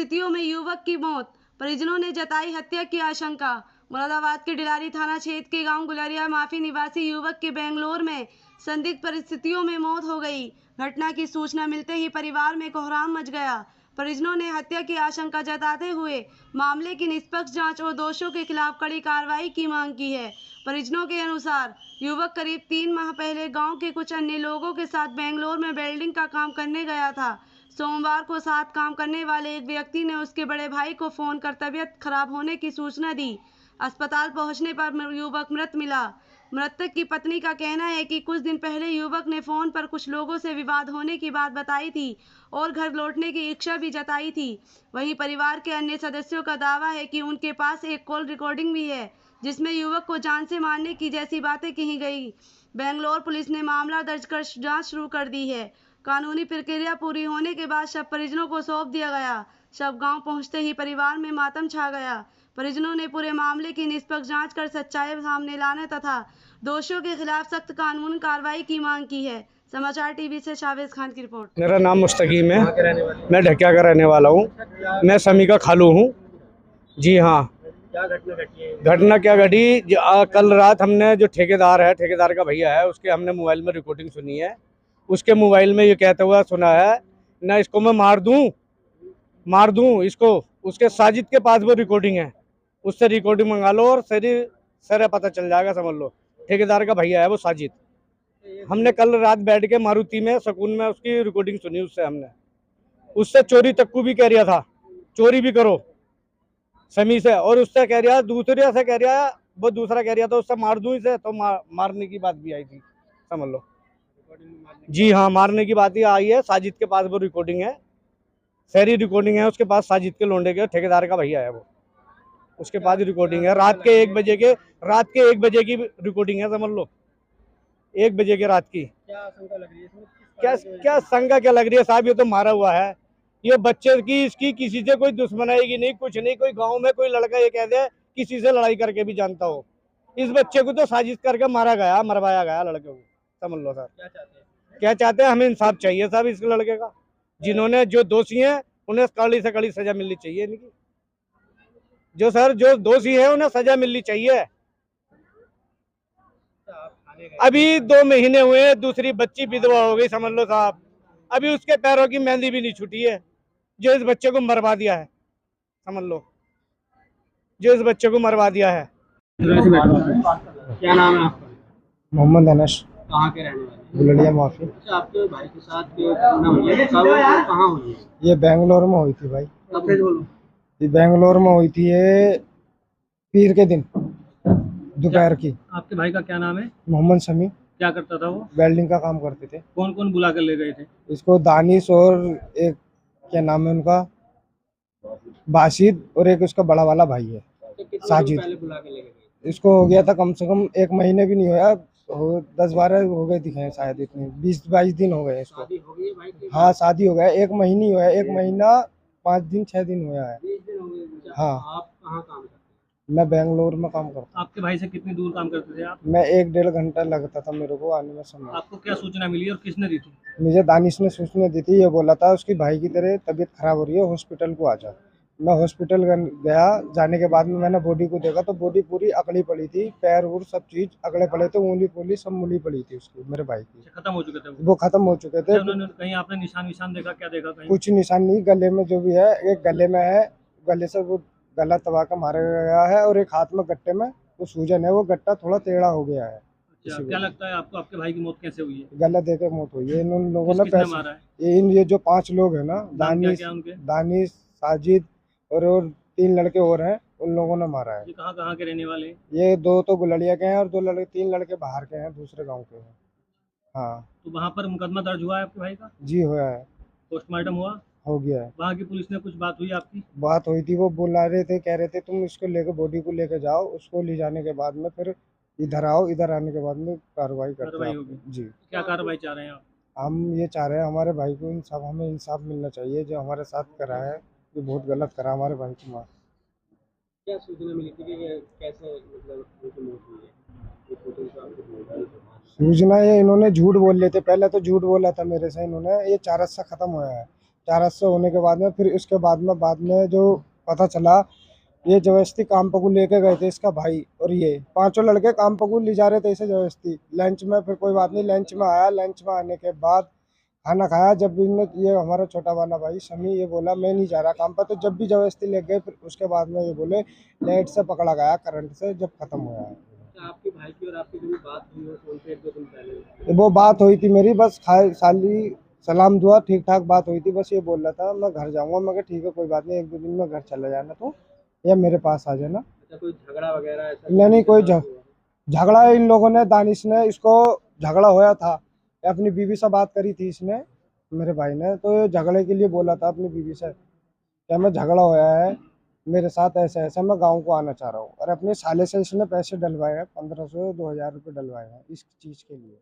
परिस्थितियों में युवक की मौत, परिजनों ने जताई हत्या की आशंका। मुरादाबाद के डिलारी थाना क्षेत्र के गांव गुलरिया माफी निवासी युवक की बेंगलोर में संदिग्ध परिस्थितियों में मौत हो गई। घटना की सूचना मिलते ही परिवार में कोहराम मच गया। परिजनों ने हत्या की आशंका जताते हुए मामले की निष्पक्ष जांच और दोषियों के खिलाफ कड़ी कार्रवाई की मांग की है। परिजनों के अनुसार युवक करीब 3 माह पहले गांव के कुछ अन्य लोगों के साथ बेंगलोर में वेल्डिंग का काम करने गया था। सोमवार को साथ काम करने वाले एक व्यक्ति ने उसके बड़े भाई को फोन कर तबीयत खराब होने की सूचना दी। अस्पताल पहुंचने पर युवक मृत मिला। मृतक की पत्नी का कहना है कि कुछ दिन पहले युवक ने फोन पर कुछ लोगों से विवाद होने की बात बताई थी और घर लौटने की इच्छा भी जताई थी। वहीं परिवार के अन्य सदस्यों का दावा है कि उनके पास एक कॉल रिकॉर्डिंग भी है जिसमें युवक को जान से मारने की जैसी बातें कही गई। बेंगलोर पुलिस ने मामला दर्ज कर जांच शुरू कर दी है। कानूनी प्रक्रिया पूरी होने के बाद शव परिजनों को सौंप दिया गया। शव गांव पहुंचते ही परिवार में मातम छा गया। परिजनों ने पूरे मामले की निष्पक्ष जांच कर सच्चाई सामने लाने तथा दोषियों के खिलाफ सख्त कानूनी कार्रवाई की मांग की है। समाचार टीवी से शावेज खान की रिपोर्ट। मेरा नाम मुस्तकीम है। मैं ढकिया का रहने वाला हूँ। मैं समी का खालू हूँ। जी हाँ। क्या घटना घटी है? घटना क्या घटी, कल रात हमने जो ठेकेदार का भैया है, उसके हमने मोबाइल में रिकॉर्डिंग सुनी है। उसके मोबाइल में ये कहता हुआ सुना है ना, इसको मैं मार दूं इसको। उसके साजिद के पास वो रिकॉर्डिंग है, उससे रिकॉर्डिंग मंगा लो और सर पता चल जाएगा, समझ लो। ठेकेदार का भैया है वो साजिद। हमने कल रात बैठ के मारुति में सुकून में उसकी रिकॉर्डिंग सुनी। उससे चोरी तक्कू भी कह रहा था, चोरी भी करो समी से। और उससे कह रहा, दूसरे से कह रहा, वो दूसरा कह रहा था उससे मार दूं इसे, तो मारने की बात भी आई थी, समझ लो। जी हाँ, मारने की बात ही आई है। साजिद के पास वो रिकॉर्डिंग है, सारी रिकॉर्डिंग है उसके पास। साजिद के लोंडे के ठेकेदार का भैया है वो, उसके पास रिकॉर्डिंग है। रात के 1 बजे की रिकॉर्डिंग है, समझ लो। 1 बजे के रात की। क्या आशंका लग रही है इसमें? क्या शंका क्या लग रही है साहब? ये तो मारा हुआ है। ये बच्चे की इसकी किसी से कोई दुश्मनाई की नहीं, कुछ नहीं। कोई गांव में कोई लड़का ये कह दे किसी से लड़ाई करके भी जानता हो, इस बच्चे को तो साजिश करके मरवाया गया लड़के को, समझ लो सर। क्या चाहते हैं? हमें इंसाफ चाहिए साहब इस लड़के का। जिन्होंने, जो दोषी हैं, उन्हें कड़ी से कड़ी सजा मिलनी चाहिए इनकी। जो दोषी है उन्हें सजा मिलनी चाहिए। अभी 2 महीने हुए, दूसरी बच्ची विधवा हो गई, समझ लो साहब। अभी उसके पैरों की मेहंदी भी नहीं छूटी है, जो इस बच्चे को मरवा दिया है, समझ लो। जो इस बच्चे को मरवा दिया है। क्या नाम है आपका? मोहम्मद अनस। कहाँ के रहने वाले? गुलड़िया माफी। अच्छा, आपके भाई के साथ जो घटना हुई है कहाँ हुई है? ये बेंगलोर में हुई थी भाई। कब से बोलो? ये बेंगलोर में हुई थी, ये पीर के दिन दोपहर की। आपके भाई का क्या नाम है? मोहम्मद शमी। क्या करता था वो? वेल्डिंग का काम करते थे। कौन कौन बुला कर ले गए थे? इसको दानिश और एक, क्या नाम है उनका, बाशिद, और एक उसका बड़ा वाला भाई है साजिद। पहले बुला के ले गए? इसको हो गया था कम से कम 1 महीने भी नहीं होया, 10-12 हो गए दिखे शायद, इतने 20-22 दिन हो गए इसको। शादी हो गई है भाई की? हाँ, शादी हो गया। 1 महीने हुआ है, 1 महीना 5 दिन 6 दिन हुआ है। 20 दिन हो गए। हाँ। आप कहाँ काम करते हैं? मैं बेंगलोर में काम करता हूँ। आपके भाई से कितनी दूर काम करते थे आप? मैं 1-1.5 घंटा लगता था मेरे को आने में समय। आपको क्या सूचना मिली और किसने दी थी? मुझे दानिश ने सूचना दी थी, ये बोला था उसकी भाई की तरह तबीयत खराब हो रही है, हॉस्पिटल को आ जा। मैं हॉस्पिटल गया। जाने के बाद में मैंने बॉडी को देखा तो बॉडी पूरी अकड़ी पड़ी थी, पैर और सब चीज अकड़े पड़े थे, उंगली सब मुली पड़ी थी उसकी, मेरे भाई की। खत्म हो चुके थे वो खत्म हो चुके थे। उन्होंने कहीं आपने निशान देखा? क्या देखा कहीं? कुछ निशान नहीं, गले में जो भी है, एक गले में है, गले से वो गला दबा कर मारा गया है, और एक हाथ में गट्टे में वो सूजन है, वो गट्टा थोड़ा टेढ़ा हो गया है। अच्छा, क्या लगता है आपको आपके भाई की मौत कैसे हुई है? गला दे के मौत हुई है। इन लोगों ने किसने मारा है? ये जो 5 लोग हैं ना, उनके? दानिश, साजिद और 3 लड़के और हैं, उन लोगों ने मारा है। ये कहाँ के रहने वाले हैं? ये 2 तो गुलड़िया के हैं और 3 लड़के बाहर के हैं, दूसरे गांव के हैं। हाँ। तो वहाँ पर मुकदमा दर्ज हुआ है आपके भाई का? जी हुआ है। पोस्टमार्टम हुआ? हो गया है। वहाँ की पुलिस ने कुछ बात हुई आपकी? बात हुई थी, वो बुला रहे थे, कह रहे थे तुम इसको लेकर बॉडी को लेकर जाओ, उसको ले जाने के बाद में फिर इधर आओ, इधर आने के बाद में कार्रवाई करते हैं होगी। जी। क्या कार्रवाई चाह रहे हैं आप? हम ये चाह रहे हैं हमारे भाई को इंसाफ, हमें इंसाफ मिलना चाहिए। जो हमारे साथ करा है ये बहुत गलत करा हमारे भाई की माँ। क्या सूचना मिली थी कि कैसे मतलब उनकी मौत हुई है? सूचना ये इन्होंने झूठ बोल लेते, पहले तो झूठ बोला था मेरे से इन्होंने, ये चारस से खत्म हुआ है 4 हादसे होने के बाद में फिर उसके बाद में जो पता चला, ये जबरदस्ती काम पकू लेके गए थे इसका भाई और ये पांचों लड़के काम पकू ले जा रहे थे इसे जबरदस्ती लंच में। फिर कोई बात नहीं, लंच में आया, लंच में आने के बाद खाना खाया। जब भी इनने, ये हमारा छोटा वाला भाई समी, ये बोला मैं नहीं जा रहा काम पर, तो जब भी जबरदस्ती ले गए। फिर उसके बाद में ये बोले लाइट से पकड़ा गया, करंट से, जब खत्म हुआ है। क्या आपके भाई की और आपकी कभी बात हुई हो फोन पे 1-2 दिन पहले? वो बात हुई थी मेरी, बस खाए साली सलाम दुआ ठीक ठाक बात हुई थी। बस ये बोल रहा था मैं घर जाऊंगा। मैं कहा ठीक है कोई बात नहीं, 1-2 दिन में घर चला जाना तो, या मेरे पास आ जाना। अच्छा, कोई झगड़ा वगैरह ऐसा? नहीं कोई हुआ? झगड़ा इन लोगों ने, दानिश ने, इसको झगड़ा होया था, अपनी बीवी से बात करी थी इसने, मेरे भाई ने। तो ये झगड़े के लिए बोला था अपनी बीवी से, क्या मैं झगड़ा होया है मेरे साथ, ऐसा ऐसा, मैं गांव को आना चाह रहा हूँ। और अपने साले से इसने पैसे डलवाए हैं, 1500-2000 रुपये डलवाए हैं इस चीज़ के लिए।